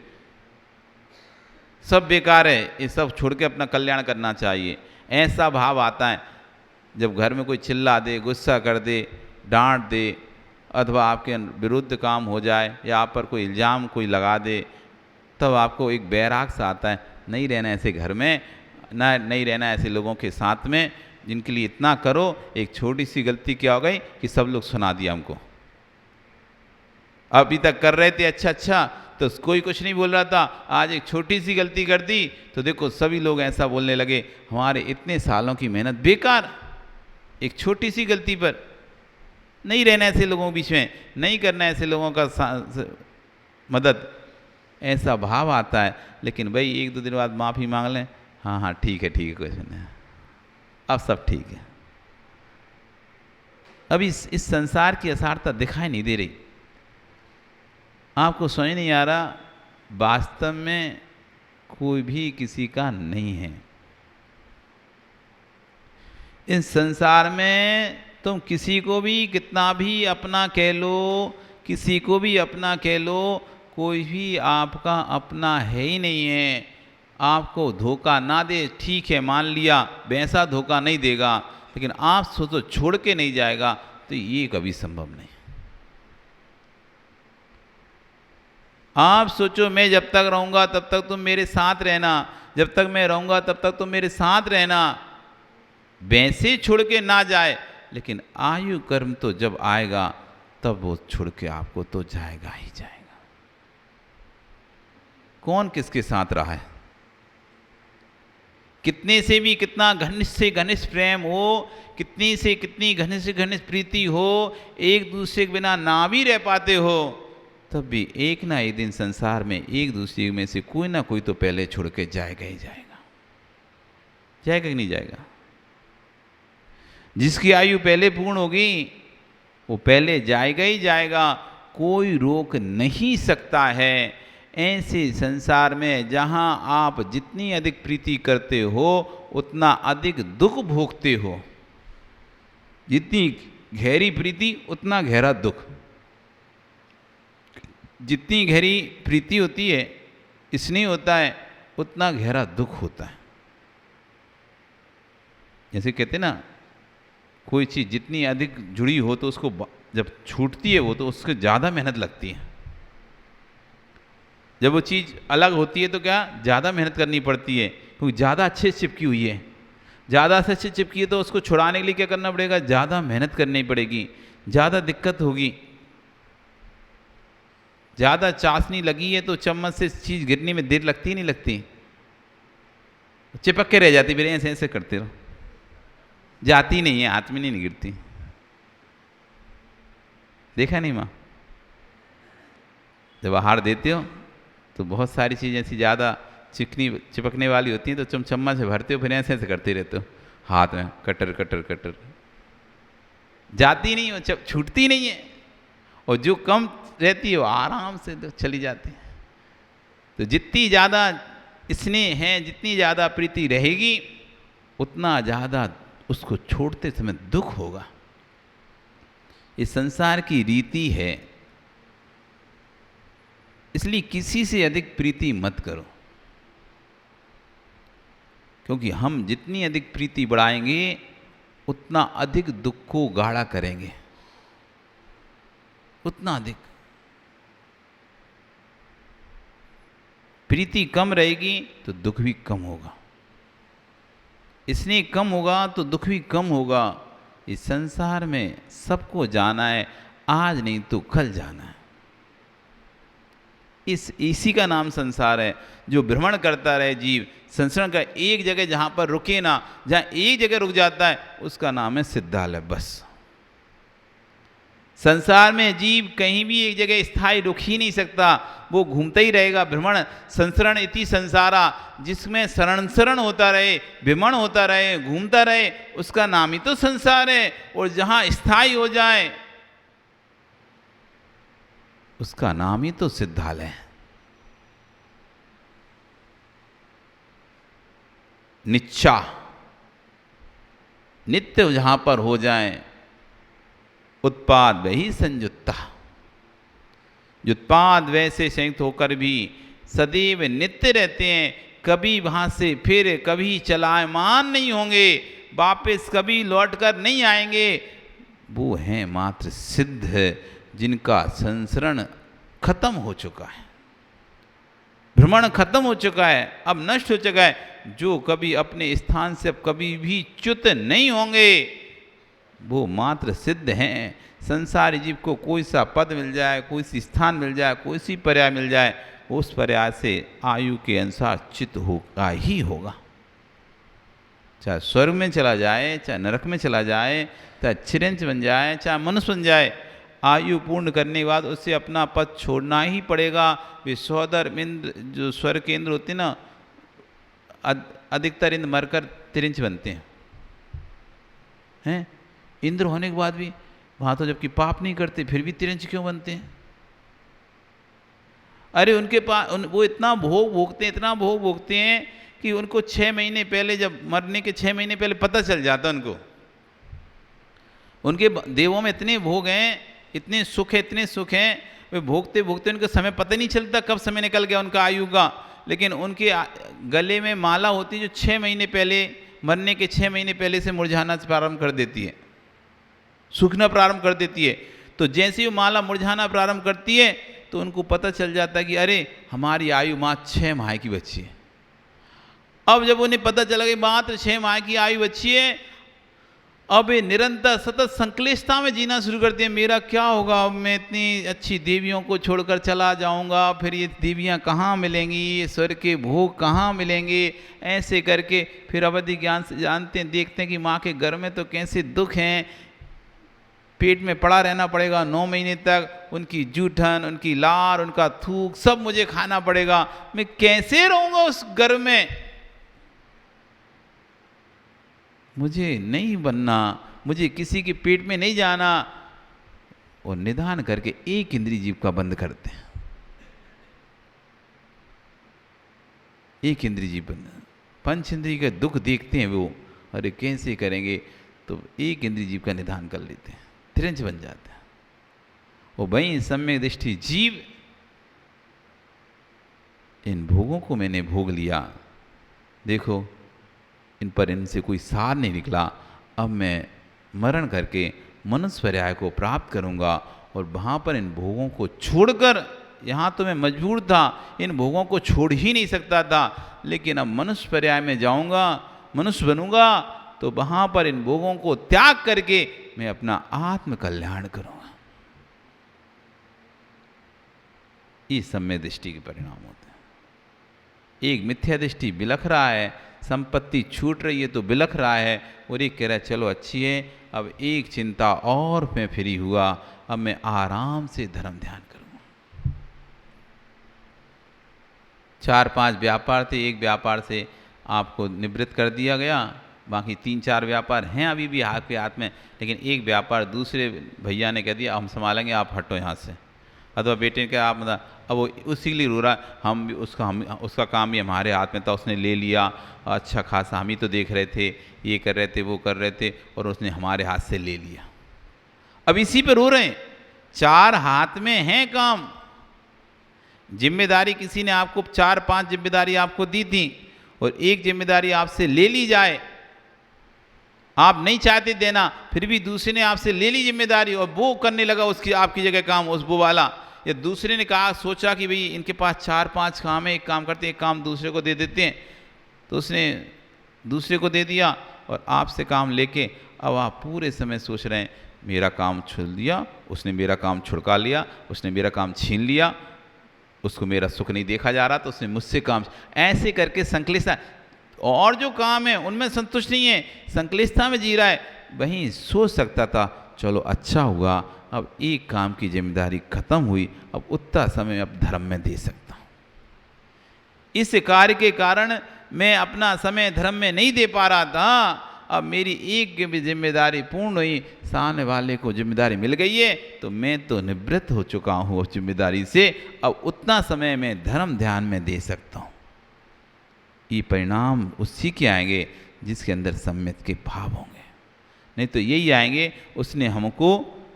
सब बेकार है, ये सब छोड़ के अपना कल्याण करना चाहिए, ऐसा भाव आता है। जब घर में कोई चिल्ला दे, गुस्सा कर दे, डांट दे, अथवा आपके विरुद्ध काम हो जाए या आप पर कोई इल्ज़ाम कोई लगा दे, तब आपको एक बैराग सा आता है, नहीं रहना ऐसे घर में, ना नहीं रहना ऐसे लोगों के साथ में जिनके लिए इतना करो। एक छोटी सी गलती क्या हो गई कि सब लोग सुना दिया हमको। अभी तक कर रहे थे अच्छा अच्छा तो कोई कुछ नहीं बोल रहा था, आज एक छोटी सी गलती कर दी तो देखो सभी लोग ऐसा बोलने लगे, हमारे इतने सालों की मेहनत बेकार, एक छोटी सी गलती पर। नहीं रहना ऐसे लोगों के बीच में, नहीं करना ऐसे लोगों का मदद, ऐसा भाव आता है। लेकिन भाई एक दो दिन बाद माफ़ी मांग लें, हाँ हाँ ठीक है कुछ नहीं, अब सब ठीक है। अब इस संसार की असारता दिखाई नहीं दे रही, आपको समझ नहीं आ रहा वास्तव में कोई भी किसी का नहीं है। इस संसार में तुम किसी को भी कितना भी अपना कह लो, किसी को भी अपना कह लो, कोई भी आपका अपना है ही नहीं है। आपको धोखा ना दे ठीक है, मान लिया, वैसा धोखा नहीं देगा, लेकिन आप सोचो छोड़ के नहीं जाएगा, तो ये कभी संभव नहीं। आप सोचो मैं जब तक रहूँगा तब तक तुम मेरे साथ रहना, जब तक मैं रहूँगा तब तक तुम मेरे साथ रहना, वैसे छोड़ के ना जाए। लेकिन आयु कर्म तो जब आएगा तब वो छोड़ के आपको तो जाएगा ही जाएगा। कौन किसके साथ रहा है? कितने से भी कितना घनिष्ठ से घनिष्ठ प्रेम हो, कितनी से कितनी घनिष्ठ से घनिष्ठ प्रीति हो, एक दूसरे के बिना ना भी रह पाते हो, तब भी एक ना एक दिन संसार में एक दूसरे में से कोई ना कोई तो पहले छोड़ के जाएगा ही जाएगा। जाएगा कि नहीं जाएगा? जिसकी आयु पहले पूर्ण होगी वो पहले जाएगा ही जाएगा, कोई रोक नहीं सकता है। ऐसे संसार में जहाँ आप जितनी अधिक प्रीति करते हो उतना अधिक दुख भोगते हो। जितनी गहरी प्रीति उतना गहरा दुख। जितनी गहरी प्रीति होती है, स्नेह होता है, उतना गहरा दुख होता है। जैसे कहते ना, कोई चीज़ जितनी अधिक जुड़ी हो तो उसको जब छूटती है वो तो उसको ज़्यादा मेहनत लगती है। जब वो चीज़ अलग होती है तो क्या ज़्यादा मेहनत करनी पड़ती है, क्योंकि ज़्यादा अच्छे से चिपकी हुई है। ज़्यादा से अच्छे चिपकी है तो उसको छुड़ाने के लिए क्या करना पड़ेगा? ज़्यादा मेहनत करनी पड़ेगी, ज़्यादा दिक्कत होगी। ज़्यादा चाशनी लगी है तो चम्मच से चीज़ गिरने में देर लगती ही नहीं लगती, चिपक के रह जाती, फिर ऐसे ऐसे करते रहो, जाती नहीं है, हाथ में नहीं गिरती। देखा नहीं माँ? जब आहार देते हो तो बहुत सारी चीज़ें ऐसी ज़्यादा चिपकने वाली होती हैं, तो तुम चम्मच से भरते हो, फिर ऐसे ऐसे करते रहते हो हाथ में, कटर कटर कटर, जाती नहीं हो, छूटती नहीं है। और जो कम रहती है वो आराम से तो चली जाती है। तो जितनी ज़्यादा स्नेह है, जितनी ज़्यादा प्रीति रहेगी, उतना ज़्यादा उसको छोड़ते समय दुख होगा। इस संसार की रीति है, इसलिए किसी से अधिक प्रीति मत करो, क्योंकि हम जितनी अधिक प्रीति बढ़ाएंगे उतना अधिक दुख को गाढ़ा करेंगे, उतना अधिक। प्रीति कम रहेगी तो दुख भी कम होगा, स्नेह कम होगा तो दुख भी कम होगा। इस संसार में सबको जाना है, आज नहीं तो कल जाना है। इसी का नाम संसार है। जो भ्रमण करता रहे जीव, संसार का एक जगह जहाँ पर रुके ना, जहाँ एक जगह रुक जाता है उसका नाम है सिद्धालय। बस संसार में जीव कहीं भी एक जगह स्थायी रुक ही नहीं सकता, वो घूमता ही रहेगा। भ्रमण संसरण इति संसारा, जिसमें शरण शरण होता रहे, भ्रमण होता रहे, घूमता रहे, उसका नाम ही तो संसार है। और जहाँ स्थायी हो जाए उसका नाम ही तो सिद्धालय है। निच्चा नित्य जहाँ पर हो जाए, उत्पाद वही संयुक्ता। उत्पाद वैसे संयुक्त होकर भी सदैव नित्य रहते हैं, कभी वहाँ से फिर कभी चलायमान नहीं होंगे। वापस कभी लौटकर नहीं आएंगे, वो हैं मात्र सिद्ध, जिनका संसरण खत्म हो चुका है, भ्रमण खत्म हो चुका है, अब नष्ट हो चुका है। जो कभी अपने स्थान से अब कभी भी च्युत नहीं होंगे, वो मात्र सिद्ध हैं। संसारी जीव को कोई सा पद मिल जाए, कोई सी स्थान मिल जाए, कोई सी पर्याय मिल जाए, उस पर्याय से आयु के अनुसार चित्त होगा ही होगा। चाहे स्वर्ग में चला जाए, चाहे नरक में चला जाए, चाहे चिरंज बन जाए, चाहे मनुष्य बन जाए, आयु पूर्ण करने के बाद उससे अपना पद छोड़ना ही पड़ेगा। वे सौदर इंद्र, जो स्वर्ग के इंद्र होते हैं ना, अधिकतर इंद्र मरकर तिरंज बनते हैं। इंद्र होने के बाद भी वहाँ तो जबकि पाप नहीं करते, फिर भी तिरंज क्यों बनते हैं? अरे उनके पास वो इतना भोग भोगते हैं, इतना भोग भोगते हैं कि उनको 6 महीने पहले, जब मरने के 6 महीने पहले पता चल जाता उनको। उनके देवों में इतने भोग हैं, इतने सुख है, इतने सुख हैं, वे भोगते भोगते उनको समय पता नहीं चलता कब समय निकल गया उनका आयु का। लेकिन उनके गले में माला होती है जो 6 महीने पहले, मरने के 6 महीने पहले से मुरझाना प्रारंभ कर देती है, सूखना प्रारंभ कर देती है। तो जैसे ही माला मुरझाना प्रारंभ करती है तो उनको पता चल जाता है कि अरे हमारी आयु मात्र 6 माह की बची है। अब जब उन्हें पता चला कि मात्र 6 माह की आयु बची है, अब ये निरंतर सतत संक्लिष्टता में जीना शुरू करते हैं। मेरा क्या होगा, अब मैं इतनी अच्छी देवियों को छोड़कर चला जाऊंगा, फिर ये देवियां कहाँ मिलेंगी, ये स्वर्ग के भोग कहाँ मिलेंगे, ऐसे करके फिर अवधि ज्ञान से जानते हैं, देखते हैं कि माँ के घर में तो कैसे दुख हैं, पेट में पड़ा रहना पड़ेगा 9 महीने तक, उनकी जूठन, उनकी लार, उनका थूक सब मुझे खाना पड़ेगा, मैं कैसे रहूँगा उस घर में, मुझे नहीं बनना, मुझे किसी के पेट में नहीं जाना। और निदान करके एक इंद्रिय जीव का बंद करते हैं, एक इंद्रिय जीव बंद, पंच इंद्रिय का दुख देखते हैं वो, अरे कैसे करेंगे, तो एक इंद्रिय जीव का निदान कर लेते हैं, तिरंज बन जाता है। वो वही सम्यक दृष्टि जीव, इन भोगों को मैंने भोग लिया, देखो इन पर इनसे कोई सार नहीं निकला, अब मैं मरण करके मनुष्य पर्याय को प्राप्त करूंगा और वहाँ पर इन भोगों को छोड़कर, यहाँ तो मैं मजबूर था, इन भोगों को छोड़ ही नहीं सकता था, लेकिन अब मनुष्य पर्याय में जाऊंगा, मनुष्य बनूंगा, तो वहाँ पर इन भोगों को त्याग करके मैं अपना आत्म कल्याण करूंगा। ये सम्यक दृष्टि के परिणाम होते हैं। एक मिथ्या दृष्टि बिलख रहा है, संपत्ति छूट रही है तो बिलख रहा है, और एक कह रहा है चलो अच्छी है, अब एक चिंता और मैं फ्री हुआ, अब मैं आराम से धर्म ध्यान करूँगा। 4-5 व्यापार थे, एक व्यापार से आपको निवृत्त कर दिया गया, बाकी 3-4 व्यापार हैं अभी भी हाथ पे हाथ में, लेकिन एक व्यापार दूसरे भैया ने कह दिया हम संभालेंगे, आप हटो यहाँ से। अथवा बेटे ने कहा आप मतलब, अब वो उसी के लिए रो रहा है, हम उसका काम भी हमारे हाथ में था, उसने ले लिया, अच्छा खासा हम ही तो देख रहे थे, ये कर रहे थे, वो कर रहे थे, और उसने हमारे हाथ से ले लिया। अब इसी पे रो रहे हैं। 4 हाथ में है काम, जिम्मेदारी किसी ने आपको 4-5 जिम्मेदारी आपको दी थी, और एक जिम्मेदारी आपसे ले ली जाए, आप नहीं चाहते देना, फिर भी दूसरे ने आपसे ले ली जिम्मेदारी और वो करने लगा उसकी आपकी जगह काम, उस वो वाला, या दूसरे ने कहा सोचा कि भाई इनके पास 4-5 काम है, एक काम करते हैं, एक काम दूसरे को दे देते हैं, तो उसने दूसरे को दे दिया और आपसे काम लेके अब आप पूरे समय सोच रहे हैं मेरा काम छुड़ दिया, उसने मेरा काम छुड़का लिया, उसने मेरा काम छीन लिया, उसको मेरा सुख नहीं देखा जा रहा तो उसने मुझसे काम, ऐसे करके संक्लिष्टता, और जो काम है उनमें संतुष्ट नहीं है, संक्लिष्टता में जी रहा है। वहीं सोच सकता था चलो अच्छा हुआ, अब एक काम की जिम्मेदारी खत्म हुई, अब उतना समय अब धर्म में दे सकता हूँ। इस कार्य के कारण मैं अपना समय धर्म में नहीं दे पा रहा था, अब मेरी एक जिम्मेदारी पूर्ण हुई, सामने वाले को जिम्मेदारी मिल गई है, तो मैं तो निवृत्त हो चुका हूँ उस जिम्मेदारी से, अब उतना समय मैं धर्म ध्यान में दे सकता हूँ। ये परिणाम उसी के आएंगे जिसके अंदर सम्यक के भाव होंगे, नहीं तो यही आएंगे उसने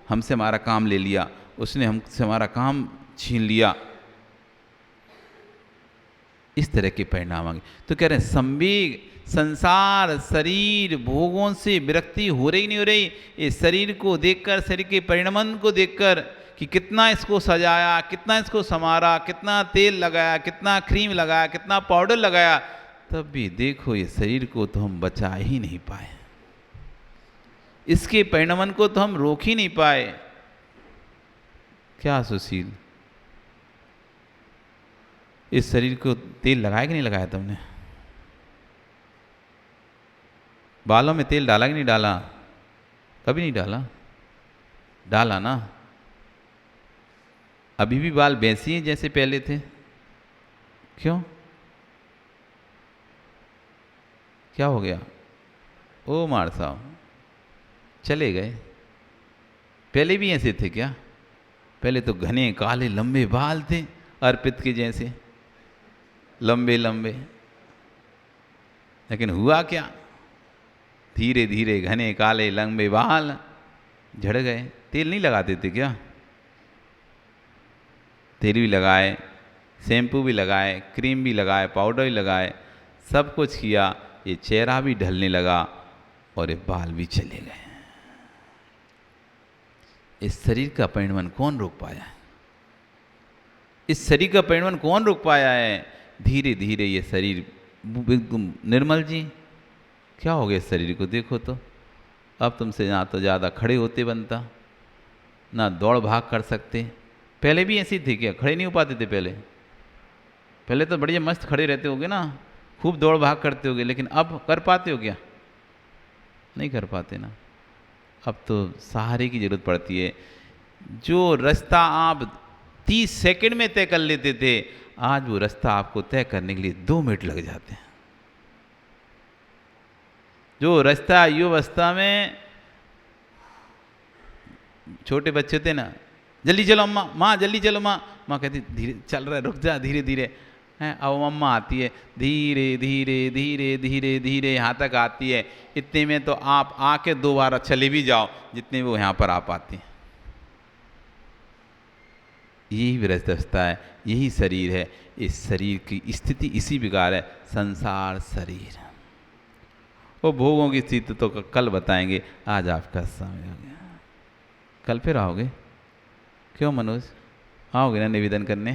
हमसे हमारा काम ले लिया, उसने हमसे हमारा काम छीन लिया, इस तरह के परिणाम आएंगे। तो कह रहे हैं संसार शरीर भोगों से विरक्ति हो रही नहीं हो रही। इस शरीर को देखकर, शरीर के परिणमन को देखकर कि कितना इसको सजाया, कितना इसको संवारा, कितना तेल लगाया, कितना क्रीम लगाया, कितना पाउडर लगाया, तब भी देखो ये शरीर को तो हम बचा ही नहीं पाए, इसके परिणमन को तो हम रोक ही नहीं पाए। क्या सुशील, इस शरीर को तेल लगाया कि नहीं लगाया तुमने? बालों में तेल डाला कि नहीं डाला? कभी नहीं डाला? डाला ना। अभी भी बाल वैसे ही जैसे पहले थे। क्यों? क्या हो गया? ओ मार साहब चले गए। पहले भी ऐसे थे क्या? पहले तो घने काले लंबे बाल थे, अर्पित के जैसे लंबे लंबे। लेकिन हुआ क्या? धीरे धीरे घने काले लंबे बाल झड़ गए। तेल नहीं लगाते थे क्या? तेल भी लगाए, शैम्पू भी लगाए, क्रीम भी लगाए, पाउडर भी लगाए, सब कुछ किया, ये चेहरा भी ढलने लगा और ये बाल भी चले गए। इस शरीर का परिणमन कौन रोक पाया है? इस शरीर का परिणमन कौन रोक पाया है? धीरे धीरे ये शरीर एकदम। निर्मल जी क्या हो गया इस शरीर को? देखो तो अब तुमसे ना तो ज़्यादा खड़े होते बनता, ना दौड़ भाग कर सकते। पहले भी ऐसे थे क्या? खड़े नहीं हो पाते थे पहले? पहले तो बढ़िया मस्त खड़े रहते होगे ना, खूब दौड़ भाग करते होगे, लेकिन अब कर पाते हो क्या? नहीं कर पाते ना। अब तो सहारे की ज़रूरत पड़ती है। जो रास्ता आप 30 सेकंड में तय कर लेते थे, आज वो रास्ता आपको तय करने के लिए 2 मिनट लग जाते हैं। जो रास्ता युवावस्था में छोटे बच्चे थे ना, जल्दी चलो अम्मा, माँ जल्दी चलो माँ, माँ कहती धीरे चल रहा है, रुक जा, धीरे धीरे हैं। अब अम्मा आती है, धीरे धीरे धीरे धीरे धीरे यहाँ तक आती है। इतने में तो आप आके 2 बार चले भी जाओ जितने वो यहाँ पर आ पाती हैं। यही व्यवस्था है, यही शरीर है। इस शरीर की स्थिति इसी प्रकार है, संसार शरीर। वो भोगों की स्थिति तो कल बताएंगे, आज आपका समय हो गया। कल फिर आओगे? क्यों मनोज, आओगे ना निवेदन करने?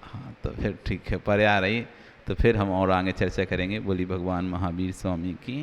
हाँ तो फिर ठीक है, पर आ रही तो फिर हम और आगे चर्चा करेंगे। बोली भगवान महावीर स्वामी की।